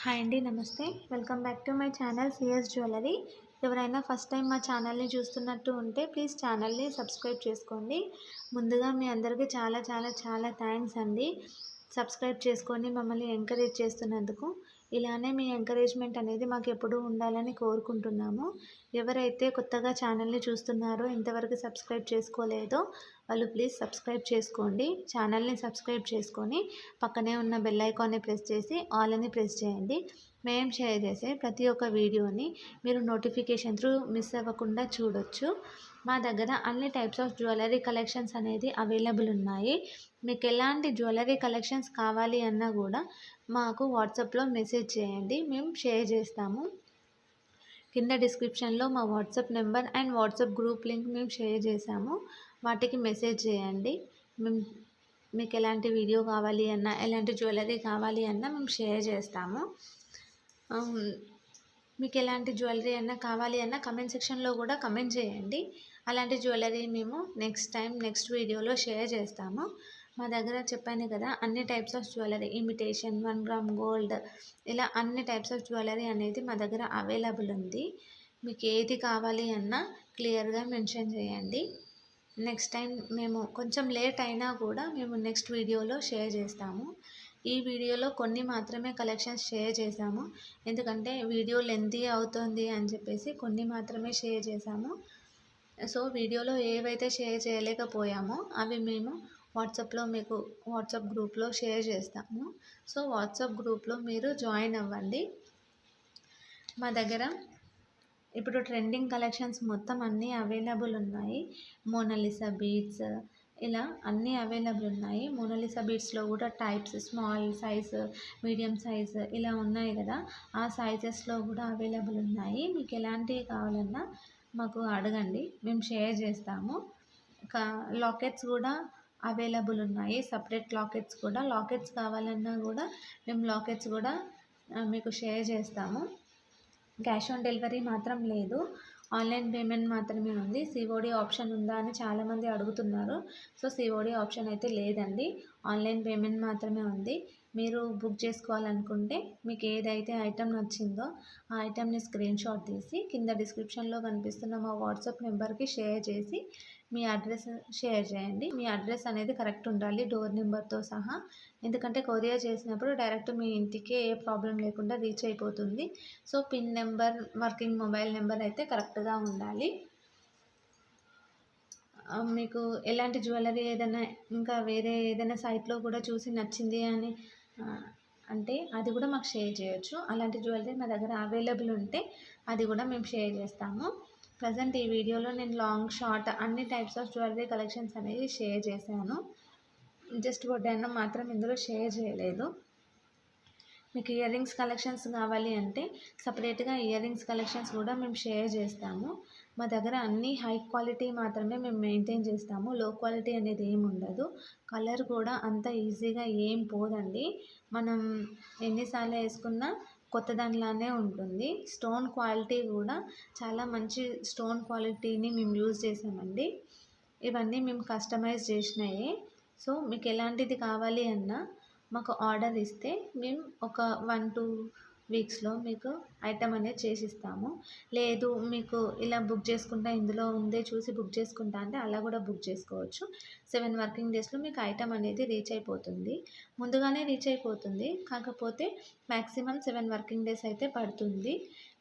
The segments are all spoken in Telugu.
హాయ్ అండి, నమస్తే. Welcome back to my channel CS jewellery. ఎవరైనా ఫస్ట్ టైం మా ఛానల్ని చూస్తున్నట్టు ఉంటే ప్లీజ్ ఛానల్ని సబ్స్క్రైబ్ చేసుకోండి. ముందుగా మీ అందరికీ చాలా చాలా చాలా థ్యాంక్స్ అండి. సబ్స్క్రైబ్ చేసుకొని మమ్మల్ని ఎంకరేజ్ చేస్తున్నందుకు. ఇలానే మీ ఎంకరేజ్మెంట్ అనేది మాకు ఎప్పుడూ ఉండాలని కోరుకుంటున్నాము. ఎవరైతే కొత్తగా ఛానల్ని చూస్తున్నారో, ఇంతవరకు సబ్స్క్రైబ్ చేసుకోలేదో వాళ్ళు ప్లీజ్ సబ్స్క్రైబ్ చేసుకోండి. ఛానల్ని సబ్స్క్రైబ్ చేసుకొని పక్కనే ఉన్న బెల్ ఐకాన్ని ప్రెస్ చేసి ఆల్ అని ప్రెస్ చేయండి. మేము షేర్ చేసే ప్రతి ఒక్క వీడియోని మీరు నోటిఫికేషన్ త్రూ మిస్ అవ్వకుండా చూడొచ్చు. మా దగ్గర అన్ని టైప్స్ ఆఫ్ జ్యువెలరీ కలెక్షన్స్ అనేది అవైలబుల్ ఉన్నాయి. మీకు ఎలాంటి జ్యువెలరీ కలెక్షన్స్ కావాలి అన్నా కూడా మాకు వాట్సాప్లో మెసేజ్ చేయండి, మేము షేర్ చేస్తాము. కింద డిస్క్రిప్షన్లో మా WhatsApp number and WhatsApp group link మేము షేర్ చేసాము. వాటికి మెసేజ్ చేయండి. మేము మీకు ఎలాంటి వీడియో కావాలి అన్నా, ఎలాంటి జ్యువెలరీ కావాలి అన్నా మేము షేర్ చేస్తాము. మీకు ఎలాంటి జ్యువెలరీ అన్నా కావాలి అన్నా కమెంట్ సెక్షన్లో కూడా కమెంట్ చేయండి. అలాంటి జ్యువెలరీ మేము నెక్స్ట్ వీడియోలో షేర్ చేస్తాము. మా దగ్గర చెప్పాను కదా, అన్ని types of jewellery, imitation, 1 gram gold, ఇలా అన్ని టైప్స్ ఆఫ్ జ్యువెలరీ అనేది మా దగ్గర అవైలబుల్ ఉంది. మీకు ఏది కావాలి అన్నా క్లియర్గా మెన్షన్ చేయండి. నెక్స్ట్ టైం మేము కొంచెం లేట్ అయినా కూడా మేము నెక్స్ట్ వీడియోలో షేర్ చేస్తాము. ఈ వీడియోలో కొన్ని మాత్రమే కలెక్షన్స్ షేర్ చేశాము, ఎందుకంటే వీడియో లెంతీ అవుతుంది అని చెప్పేసి కొన్ని మాత్రమే షేర్ చేశాము. సో వీడియోలో ఏవైతే షేర్ చేయలేకపోయామో అవి మేము వాట్సాప్లో మీకు వాట్సాప్ గ్రూప్లో షేర్ చేస్తాము. సో వాట్సాప్ గ్రూప్లో మీరు జాయిన్ అవ్వండి. మా దగ్గర ఇప్పుడు ట్రెండింగ్ కలెక్షన్స్ మొత్తం అన్నీ అవైలబుల్ ఉన్నాయి. మోనాలిసా బీడ్స్, ఇలా అన్నీ అవైలబుల్ ఉన్నాయి. మోనాలిసా బీడ్స్లో కూడా types, small size, medium size ఇలా ఉన్నాయి కదా, ఆ సైజెస్లో కూడా అవైలబుల్ ఉన్నాయి. మీకు ఎలాంటివి కావాలన్నా మాకు అడగండి, మేము షేర్ చేస్తాము. లాకెట్స్ కూడా అవైలబుల్ ఉన్నాయి. సపరేట్ లాకెట్స్ కావాలన్నా కూడా మేము లాకెట్స్ కూడా మీకు షేర్ చేస్తాము. క్యాష్ ఆన్ డెలివరీ మాత్రం లేదు, ఆన్లైన్ పేమెంట్ మాత్రమే ఉంది. సిఓడి ఆప్షన్ ఉందా అని చాలామంది అడుగుతున్నారు. సో సిఓడి ఆప్షన్ అయితే లేదండి, ఆన్లైన్ పేమెంట్ మాత్రమే ఉంది. మీరు బుక్ చేసుకోవాలనుకుంటే మీకు ఏదైతే ఐటెం నచ్చిందో ఆ ఐటెంని స్క్రీన్ షాట్ తీసి కింద డిస్క్రిప్షన్లో కనిపిస్తున్న మా వాట్సాప్ నెంబర్కి షేర్ చేసి మీ అడ్రస్ షేర్ చేయండి. మీ అడ్రస్ అనేది కరెక్ట్ ఉండాలి, డోర్ నెంబర్తో సహా. ఎందుకంటే కొరియర్ చేసినప్పుడు డైరెక్ట్ మీ ఇంటికే ఏ ప్రాబ్లం లేకుండా రీచ్ అయిపోతుంది. So pin number, working mobile number అయితే కరెక్ట్గా ఉండాలి. మీకు ఎలాంటి జ్యువెలరీ ఏదైనా ఇంకా వేరే ఏదైనా సైట్లో కూడా చూసి నచ్చింది అని అంటే అది కూడా మాకు షేర్ చేయొచ్చు. అలాంటి జ్యువెలరీ మా దగ్గర అవైలబుల్ ఉంటే అది కూడా మేము షేర్ చేస్తాము. ప్రజెంట్ ఈ వీడియోలో నేను లాంగ్, షార్ట్ అన్ని టైప్స్ ఆఫ్ జ్యువెలరీ కలెక్షన్స్ అనేది షేర్ చేశాను. జస్ట్ వడ్డానం మాత్రం ఇందులో షేర్ చేయలేదు. మీకు ఇయర్ రింగ్స్ కలెక్షన్స్ కావాలి అంటే సపరేట్గా ఇయర్ రింగ్స్ కలెక్షన్స్ కూడా మేము షేర్ చేస్తాము. మా దగ్గర అన్నీ హై క్వాలిటీ మాత్రమే మేము మెయింటైన్ చేస్తాము, లో క్వాలిటీ అనేది ఏమి ఉండదు. కలర్ కూడా అంత ఈజీగా ఏం పోదండి, మనం ఎన్నిసార్లు వేసుకున్నా కొత్త దానిలానే ఉంటుంది. స్టోన్ క్వాలిటీ కూడా చాలా మంచి స్టోన్ క్వాలిటీని మేము యూజ్ చేసామండి. ఇవన్నీ మేము కస్టమైజ్ చేసినాయి. సో మీకు ఎలాంటిది కావాలి అన్నా మాకు ఆర్డర్ ఇస్తే మేము ఒక 1-2 వీక్స్లో మీకు ఐటమ్ అనేది చేసిస్తాము. లేదు మీకు ఇలా బుక్ చేసుకుంటా, ఇందులో ఉందే చూసి బుక్ చేసుకుంటా అంటే అలా కూడా బుక్ చేసుకోవచ్చు. 7 వర్కింగ్ డేస్లో మీకు ఐటమ్ అనేది రీచ్ అయిపోతుంది. ముందుగానే రీచ్ అయిపోతుంది, కాకపోతే మ్యాక్సిమం 7 వర్కింగ్ డేస్ అయితే పడుతుంది.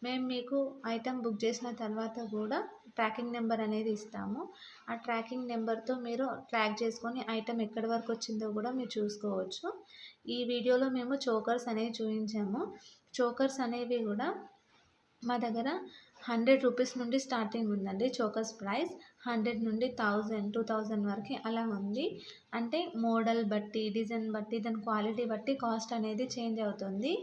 మేము మీకు ఐటమ్ బుక్ చేసిన తర్వాత కూడా ట్రాకింగ్ నెంబర్ అనేది ఇస్తాము. ఆ ట్రాకింగ్ నెంబర్తో మీరు ట్రాక్ చేసుకొని ఐటమ్ ఎక్కడి వరకు వచ్చిందో కూడా మీరు చూసుకోవచ్చు. ఈ వీడియోలో మేము చోకర్స్ అనేవి చూపించాము. చోకర్స్ అనేవి కూడా మా దగ్గర 100 రూపీస్ నుండి స్టార్టింగ్ ఉందండి. చోకర్స్ ప్రైస్ 100 నుండి 1000, 2000 వరకు అలా ఉంది. అంటే మోడల్ బట్టి, డిజైన్ బట్టి, దాని క్వాలిటీ బట్టి కాస్ట్ అనేది చేంజ్ అవుతుంది.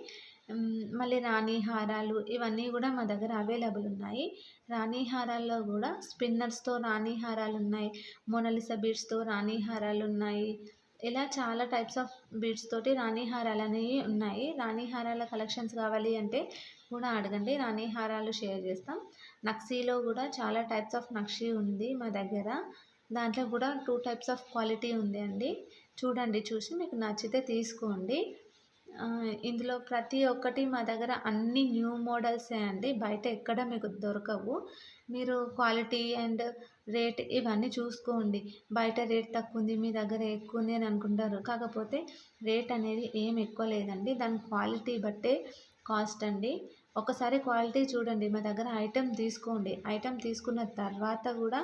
మళ్ళీ రాణి హారాలు ఇవన్నీ కూడా మా దగ్గర అవైలబుల్ ఉన్నాయి. రాణి హారాల్లో కూడా స్పిన్నర్స్తో రాణి హారాలు ఉన్నాయి, మోనాలిసా బీడ్స్తో రాణి హారాలు ఉన్నాయి. ఇలా చాలా టైప్స్ ఆఫ్ బీడ్స్ తోటి రాణి హారాలు అనేవి ఉన్నాయి. రాణి హారాల కలెక్షన్స్ కావాలి అంటే కూడా అడగండి, రాణి హారాలు షేర్ చేస్తాం. నక్షీలో కూడా చాలా టైప్స్ ఆఫ్ నక్షీ ఉంది మా దగ్గర. దాంట్లో కూడా 2 టైప్స్ ఆఫ్ క్వాలిటీ ఉంది అండి. చూడండి, చూసి మీకు నచ్చితే తీసుకోండి. ఇందులో ప్రతి ఒక్కటి మా దగ్గర అన్ని న్యూ మోడల్సే అండి. బయట ఎక్కడ మీకు దొరకవు. మీరు క్వాలిటీ అండ్ రేట్ ఇవన్నీ చూసుకోండి. బయట రేట్ తక్కువుంది, మీ దగ్గర ఎక్కువుంది అని అనుకుంటారు. కాకపోతే రేట్ అనేది ఏం ఎక్కువ లేదండి. దాని క్వాలిటీ బట్టే కాస్ట్ అండి. ఒకసారి క్వాలిటీ చూడండి. మా దగ్గర ఐటెమ్ తీసుకోండి. ఐటెమ్ తీసుకున్న తర్వాత కూడా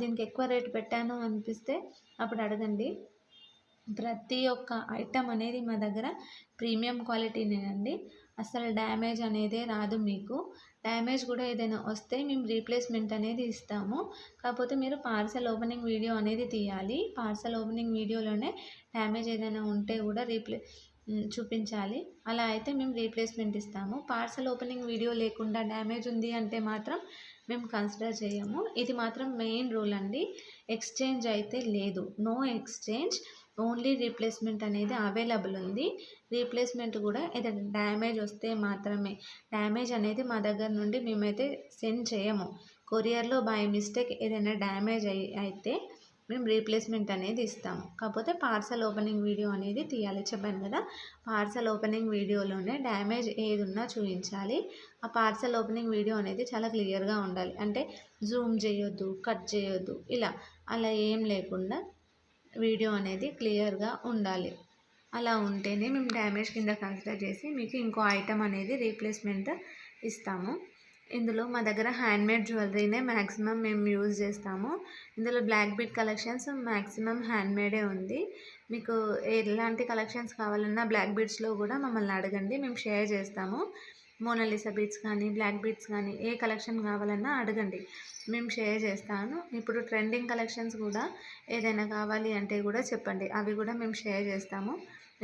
దీనికి ఎక్కువ రేట్ పెట్టాను అనిపిస్తే అప్పుడు అడగండి. ప్రతి ఒక్క ఐటెం అనేది మా దగ్గర ప్రీమియం క్వాలిటీనేనండి. అస్సలు డ్యామేజ్ అనేదే రాదు మీకు. డ్యామేజ్ కూడా ఏదైనా వస్తే మేము రీప్లేస్మెంట్ అనేది ఇస్తాము. కాకపోతే మీరు పార్సెల్ ఓపెనింగ్ వీడియో అనేది తీయాలి. పార్సెల్ ఓపెనింగ్ వీడియోలోనే డ్యామేజ్ ఏదైనా ఉంటే కూడా చూపించాలి. అలా అయితే మేము రీప్లేస్మెంట్ ఇస్తాము. పార్సెల్ ఓపెనింగ్ వీడియో లేకుండా డ్యామేజ్ ఉంది అంటే మాత్రం మేము కన్సిడర్ చేయము. ఇది మాత్రం మెయిన్ రూల్ అండి. ఎక్స్చేంజ్ అయితే లేదు. No exchange. ఓన్లీ రీప్లేస్మెంట్ అనేది అవైలబుల్ ఉంది. రీప్లేస్మెంట్ కూడా ఏదైనా డ్యామేజ్ వస్తే మాత్రమే. డ్యామేజ్ అనేది మా దగ్గర నుండి మేమైతే సెండ్ చేయము. కొరియర్లో బై మిస్టేక్ ఏదైనా డ్యామేజ్ అయితే మేము రీప్లేస్మెంట్ అనేది ఇస్తాము. కాకపోతే పార్సెల్ ఓపెనింగ్ వీడియో అనేది తీయాలి. చెప్పాను కదా, పార్సెల్ ఓపెనింగ్ వీడియోలోనే డ్యామేజ్ ఏది ఉన్నా చూపించాలి. ఆ పార్సెల్ ఓపెనింగ్ వీడియో అనేది చాలా క్లియర్గా ఉండాలి. అంటే జూమ్ చేయొద్దు, కట్ చేయొద్దు, అలా ఏం లేకుండా వీడియో అనేది క్లియర్గా ఉండాలి. అలా ఉంటేనే మేము డ్యామేజ్ కింద కన్సిడర్ చేసి మీకు ఇంకో ఐటెం అనేది రీప్లేస్మెంట్ ఇస్తాము. ఇందులో మా దగ్గర హ్యాండ్మేడ్ జ్యువెలరీనే మ్యాక్సిమం మేము యూజ్ చేస్తాము. ఇందులో బ్లాక్ బీడ్ కలెక్షన్స్ మ్యాక్సిమం హ్యాండ్మేడే ఉంది. మీకు ఎలాంటి కలెక్షన్స్ కావాలన్నా బ్లాక్ బీడ్స్లో కూడా మమ్మల్ని అడగండి, మేము షేర్ చేస్తాము. మోనాలిసా బీడ్స్ కానీ, బ్లాక్ బీడ్స్ కానీ ఏ కలెక్షన్ కావాలన్నా అడగండి, మేము షేర్ చేస్తాను. ఇప్పుడు ట్రెండింగ్ కలెక్షన్స్ కూడా ఏదైనా కావాలి అంటే కూడా చెప్పండి, అవి కూడా మేము షేర్ చేస్తాము.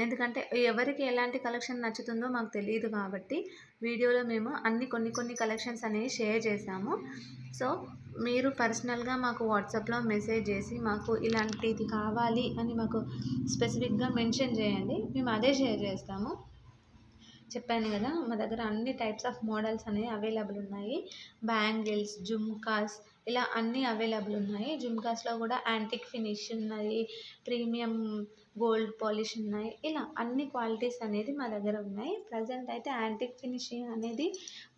ఎందుకంటే ఎవరికి ఎలాంటి కలెక్షన్ నచ్చుతుందో మాకు తెలియదు కాబట్టి వీడియోలో మేము కొన్ని కలెక్షన్స్ అనేవి షేర్ చేసాము. సో మీరు పర్సనల్గా మాకు వాట్సాప్లో మెసేజ్ చేసి మాకు ఇలాంటిది కావాలి అని మాకు స్పెసిఫిక్గా మెన్షన్ చేయండి, మేము అదే షేర్ చేస్తాము. చెప్పాను కదా, మా దగ్గర అన్ని టైప్స్ ఆఫ్ మోడల్స్ అనేవి అవైలబుల్ ఉన్నాయి. బ్యాంగిల్స్, జుమ్కాస్ ఇలా అన్నీ అవైలబుల్ ఉన్నాయి. జుమ్కాస్లో కూడా యాంటిక్ ఫినిష్ ఉన్నాయి, ప్రీమియం గోల్డ్ పాలిష్ ఉన్నాయి. ఇలా అన్ని క్వాలిటీస్ అనేది మా దగ్గర ఉన్నాయి. ప్రజెంట్ అయితే యాంటిక్ ఫినిషింగ్ అనేది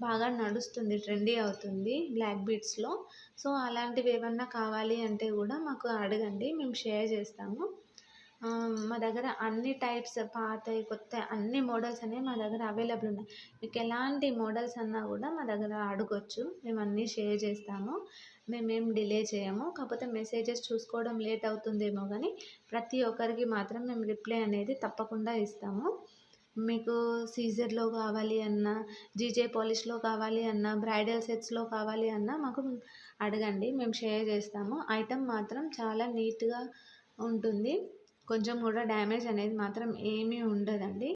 బాగా నడుస్తుంది, ట్రెండీ అవుతుంది బ్లాక్ బీడ్స్లో. సో అలాంటివి ఏమన్నా కావాలి అంటే కూడా మాకు అడగండి, మేము షేర్ చేస్తాము. మా దగ్గర అన్ని టైప్స్ పాతవి, కొత్తవి అన్ని మోడల్స్ అనేవి మా దగ్గర అవైలబుల్ ఉన్నాయి. మీకు ఎలాంటి మోడల్స్ అన్నా కూడా మా దగ్గర అడగొచ్చు, మేము అన్నీ షేర్ చేస్తాము. మేమేం డిలే చేయము. కాకపోతే మెసేజెస్ చూసుకోవడం లేట్ అవుతుందేమో కానీ ప్రతి ఒక్కరికి మాత్రం మేము రిప్లై అనేది తప్పకుండా ఇస్తాము. మీకు సీజర్లో కావాలి అన్నా, జీజే పాలిష్లో కావాలి అన్నా, బ్రైడల్ సెట్స్లో కావాలి అన్నా మాకు అడగండి, మేము షేర్ చేస్తాము. ఐటమ్ మాత్రం చాలా నీట్గా ఉంటుంది. కొంచెం కూడా డ్యామేజ్ అనేది మాత్రం ఏమీ ఉండదండి.